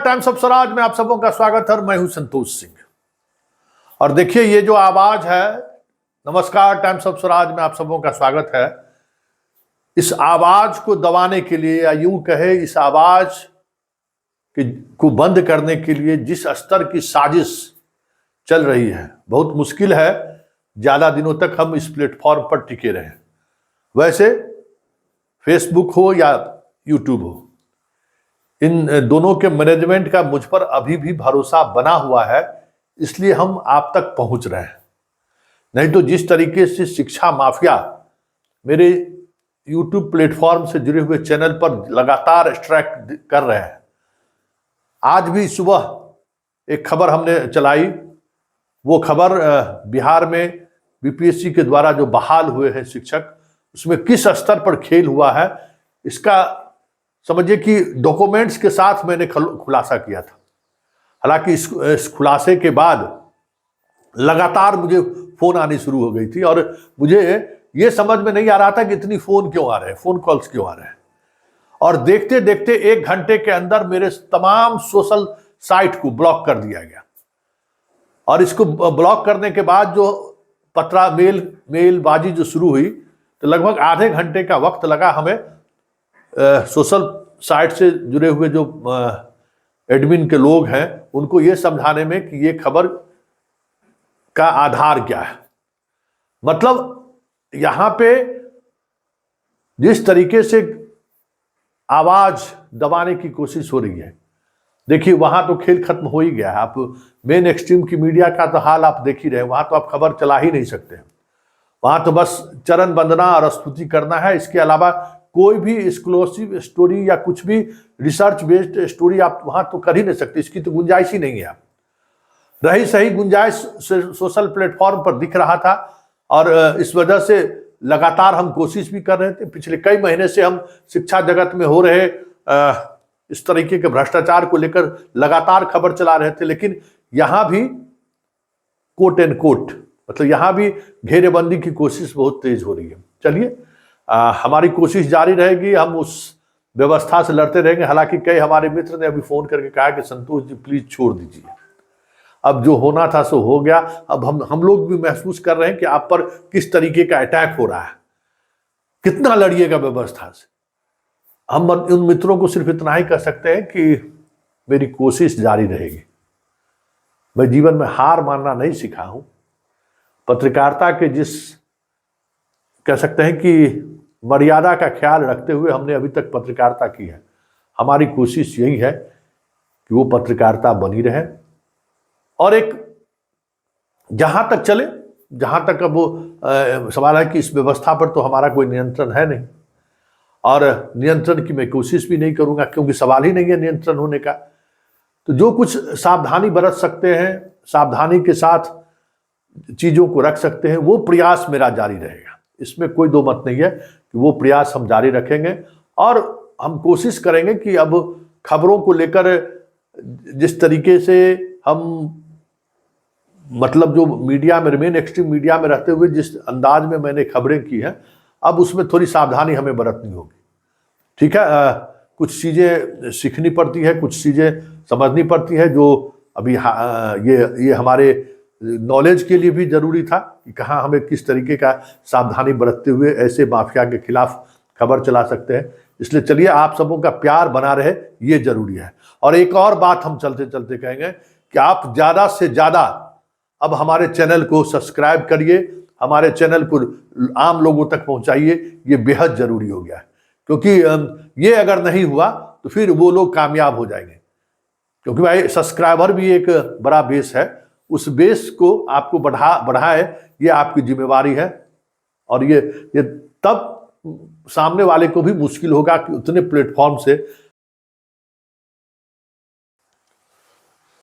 Times of Swaraj में आप सबों का स्वागत है और मैं हूं संतोष सिंह। और देखिए ये जो आवाज है, नमस्कार टाइम्स ऑफ स्वराज में आप सबों का स्वागत है। इस आवाज को दबाने के लिए या यूं कहे इस आवाज को बंद करने के लिए जिस स्तर की साजिश चल रही है, बहुत मुश्किल है ज्यादा दिनों तक हम इस प्लेटफॉर्म पर टिके रहें। वैसे फेसबुक हो या यूट्यूब हो, इन दोनों के मैनेजमेंट का मुझ पर अभी भी भरोसा बना हुआ है, इसलिए हम आप तक पहुंच रहे हैं। नहीं तो जिस तरीके से शिक्षा माफिया मेरे यूट्यूब प्लेटफॉर्म से जुड़े हुए चैनल पर लगातार स्ट्राइक कर रहे हैं। आज भी सुबह एक खबर हमने चलाई, वो खबर बिहार में बीपीएससी के द्वारा जो बहाल हुए हैं शिक्षक, उसमें किस स्तर पर खेल हुआ है इसका समझिए कि डॉक्यूमेंट्स के साथ मैंने खुलासा किया था। हालांकि इस खुलासे के बाद लगातार मुझे फोन आनी शुरू हो गई थी और मुझे ये समझ में नहीं आ रहा था कि इतनी फोन क्यों आ रहे हैं, फोन कॉल्स क्यों आ रहे हैं। और देखते देखते 1 घंटे के अंदर मेरे तमाम सोशल साइट को ब्लॉक कर दिया गया। और इसको ब्लॉक करने के बाद जो मेलबाजी जो शुरू हुई, तो लगभग आधे घंटे का वक्त लगा हमें सोशल साइट से जुड़े हुए जो एडमिन के लोग हैं उनको ये समझाने में कि ये खबर का आधार क्या है। मतलब यहां पे जिस तरीके से आवाज दबाने की कोशिश हो रही है, देखिए वहां तो खेल खत्म हो ही गया है। आप मेन एक्सट्रीम की मीडिया का तो हाल आप देख ही रहे हैं, वहां तो आप खबर चला ही नहीं सकते। वहां तो बस चरण वंदना और स्तुति करना है, इसके अलावा कोई भी एक्सक्लूसिव स्टोरी या कुछ भी रिसर्च बेस्ड स्टोरी आप वहां तो कर ही नहीं सकते, इसकी तो गुंजाइश ही नहीं है। रही सही गुंजाइश सोशल प्लेटफॉर्म पर दिख रहा था और इस वजह से लगातार हम कोशिश भी कर रहे थे। पिछले कई महीने से हम शिक्षा जगत में हो रहे इस तरीके के भ्रष्टाचार को लेकर लगातार खबर चला रहे थे, लेकिन यहां भी कोट एंड कोट मतलब यहां भी घेरेबंदी की कोशिश बहुत तेज हो रही है। चलिए हमारी कोशिश जारी रहेगी, हम उस व्यवस्था से लड़ते रहेंगे। हालांकि कई हमारे मित्र ने अभी फोन करके कहा कि संतोष जी प्लीज छोड़ दीजिए, अब जो होना था सो हो गया। अब हम लोग भी महसूस कर रहे हैं कि आप पर किस तरीके का अटैक हो रहा है, कितना लड़िएगा व्यवस्था से। हम उन मित्रों को सिर्फ इतना ही कह सकते हैं कि मेरी कोशिश जारी रहेगी। मैं जीवन में हार मानना नहीं सीखा हूं। पत्रकारिता के जिस कह सकते हैं कि मर्यादा का ख्याल रखते हुए हमने अभी तक पत्रकारिता की है। हमारी कोशिश यही है कि वो पत्रकारिता बनी रहे और एक जहां तक चले, जहां तक अब वो सवाल है कि इस व्यवस्था पर तो हमारा कोई नियंत्रण है नहीं और नियंत्रण की मैं कोशिश भी नहीं करूंगा, क्योंकि सवाल ही नहीं है नियंत्रण होने का। तो जो कुछ सावधानी बरत सकते हैं, सावधानी के साथ चीजों को रख सकते हैं, वो प्रयास मेरा जारी रहेगा। इसमें कोई दो मत नहीं है कि वो प्रयास हम जारी रखेंगे और हम कोशिश करेंगे कि अब खबरों को लेकर जिस तरीके से हम मतलब जो मीडिया में मेन एक्सट्रीम मीडिया में रहते हुए जिस अंदाज में मैंने खबरें की हैं, अब उसमें थोड़ी सावधानी हमें बरतनी होगी। ठीक है, कुछ चीजें सीखनी पड़ती है, कुछ चीजें समझनी पड़ती है, जो अभी ये हमारे नॉलेज के लिए भी जरूरी था कि कहाँ हमें किस तरीके का सावधानी बरतते हुए ऐसे माफिया के खिलाफ खबर चला सकते हैं। इसलिए चलिए आप सबों का प्यार बना रहे, ये जरूरी है। और एक और बात हम चलते चलते कहेंगे कि आप ज्यादा से ज्यादा अब हमारे चैनल को सब्सक्राइब करिए, हमारे चैनल को आम लोगों तक पहुंचाइए, ये बेहद जरूरी हो गया है। क्योंकि ये अगर नहीं हुआ तो फिर वो लोग कामयाब हो जाएंगे, क्योंकि भाई सब्सक्राइबर भी एक बड़ा बेस है, उस बेस को आपको बढ़ाए, ये आपकी जिम्मेवारी है। और ये तब सामने वाले को भी मुश्किल होगा कि उतने प्लेटफॉर्म से